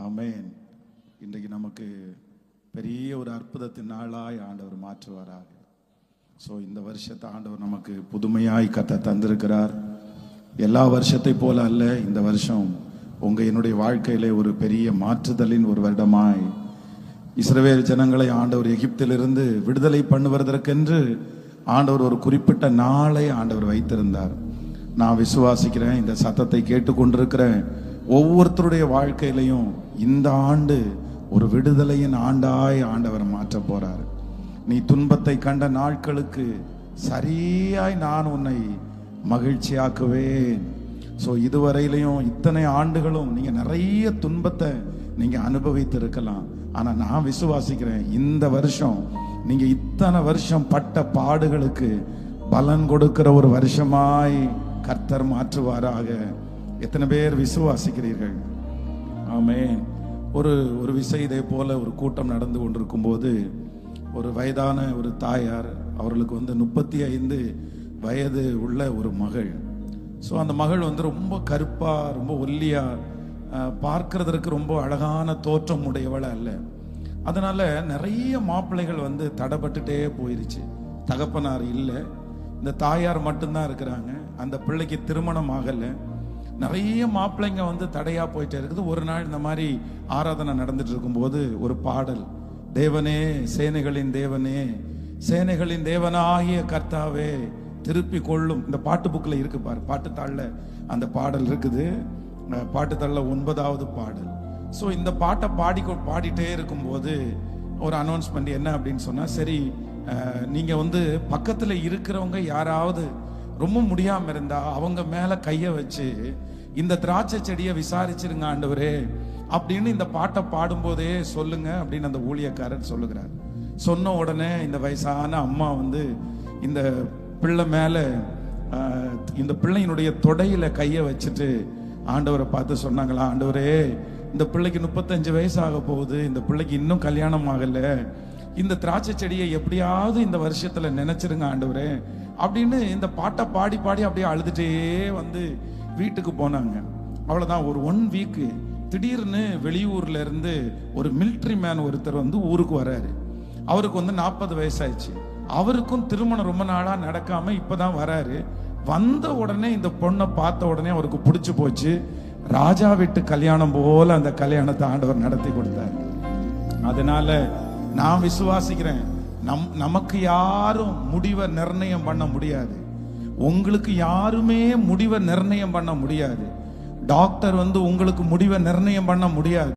ஆமென். இன்றைக்கு நமக்கு பெரிய ஒரு அற்புதத்தின் நாளாய் ஆண்டவர் மாற்றுவாராக. ஸோ இந்த வருஷத்தை ஆண்டவர் நமக்கு புதுமையாய் கத்த தந்திருக்கிறார். எல்லா வருஷத்தை போல அல்ல, இந்த வருஷம் என்னுடைய வாழ்க்கையிலே ஒரு பெரிய மாற்றுதலின் ஒரு வருடமாய் இஸ்ரவேல் ஜனங்களை ஆண்டவர் எகிப்திலிருந்து விடுதலை பண்ணுவதற்கென்று ஆண்டவர் ஒரு குறிப்பிட்ட நாளை ஆண்டவர் வைத்திருந்தார். நான் விசுவாசிக்கிறேன், இந்த சத்தத்தை கேட்டுக்கொண்டிருக்கிற ஒவ்வொருத்தருடைய வாழ்க்கையிலையும் இந்த ஆண்டு ஒரு விடுதலையின் ஆண்டாய் ஆண்டவர் மாற்ற போறார். நீ துன்பத்தை கண்ட நாட்களுக்கு சரியாய் நான் உன்னை மகிழ்ச்சியாக்குவேன். ஸோ இதுவரையிலையும் இத்தனை ஆண்டுகளும் நீங்க நிறைய துன்பத்தை நீங்க அனுபவித்து இருக்கலாம். ஆனா நான் விசுவாசிக்கிறேன், இந்த வருஷம் நீங்க இத்தனை வருஷம் பட்ட பாடுகளுக்கு பலன் கொடுக்கிற ஒரு வருஷமாய் கர்த்தர் மாற்றுவாராக. எத்தனை பேர் விசுவாசிக்கிறீர்கள்? ஆமென். ஒரு விசை இதே போல ஒரு கூட்டம் நடந்து கொண்டிருக்கும் போது ஒரு வயதான ஒரு தாயார், அவர்களுக்கு 35 வயது உள்ள ஒரு மகள். ஸோ அந்த மகள் ரொம்ப கருப்பா, ரொம்ப ஒல்லியா, பார்க்கறதற்கு ரொம்ப அழகான தோற்றம் உடையவள அல்ல. அதனால நிறைய மாப்பிள்ளைகள் தடைப்பட்டுட்டே போயிருச்சு. தகப்பனார் இல்லை, இந்த தாயார் மட்டும்தான் இருக்கிறாங்க. அந்த பிள்ளைக்கு திருமணம் ஆகலை. நிறைய மாப்பிள்ளைங்க தடையா போயிட்டே இருக்குது. ஒரு நாள் இந்த மாதிரி ஆராதனை நடந்துட்டு இருக்கும்போது ஒரு பாடல், தேவனே சேனைகளின் தேவனே, சேனைகளின் தேவனாகிய கர்த்தாவே திருப்பி கொள்ளும். இந்த பாட்டு புக்கில் இருக்கு பாரு, பாட்டுத்தாள்ல அந்த பாடல் இருக்குது. பாட்டுத்தாள்ல 9வது பாடல். ஸோ இந்த பாட்டை பாடிட்டே இருக்கும்போது ஒரு அனௌன்ஸ்மெண்ட் என்ன அப்படின்னு சொன்னா, சரி நீங்க பக்கத்துல இருக்கிறவங்க யாராவது ரொம்ப முடியாம இருந்தா அவங்க மேல கைய வச்சு இந்த திராட்சை செடியை விசாரிச்சிருங்க ஆண்டவரே அப்படின்னு இந்த பாட்டை பாடும்போதே சொல்லுங்க அப்படின்னு அந்த ஊழியக்காரர் சொல்லுகிறார். சொன்ன உடனே இந்த வயசான அம்மா இந்த பிள்ளை மேல இந்த பிள்ளையினுடைய தொடையில கைய வச்சுட்டு ஆண்டவரை பார்த்து சொன்னாங்களா, ஆண்டவரே இந்த பிள்ளைக்கு 35 வயசு ஆக போகுது, இந்த பிள்ளைக்கு இன்னும் கல்யாணம் ஆகல, இந்த திராட்சை செடியை எப்படியாவது இந்த வருஷத்துல நினைச்சிருங்க ஆண்டவரே அப்படின்னு இந்த பாட்டை பாடி பாடி அப்படியே அழுதுட்டே வீட்டுக்கு போனாங்க. அவ்வளவுதான். ஒரு 1 வீக் திடீர்னு வெளியூர்ல இருந்து ஒரு மிலிட்ரி மேன் ஒருத்தர் ஊருக்கு வர்றாரு. அவருக்கு 40 வயசாயிடுச்சு. அவருக்கும் திருமணம் ரொம்ப நாளா நடக்காம இப்பதான் வராரு. வந்த உடனே இந்த பொண்ணை பார்த்த உடனே அவருக்கு பிடிச்சு போச்சு. ராஜா வீட்டு கல்யாணம் போல அந்த கல்யாணத்தை ஆண்டவர் நடத்தி கொடுத்தார். அதனால நான் விசுவாசிக்கிறேன், நமக்கு யாரும் முடிவை நிர்ணயம் பண்ண முடியாது. உங்களுக்கு யாருமே முடிவை நிர்ணயம் பண்ண முடியாது. டாக்டர் உங்களுக்கு முடிவை நிர்ணயம் பண்ண முடியாது.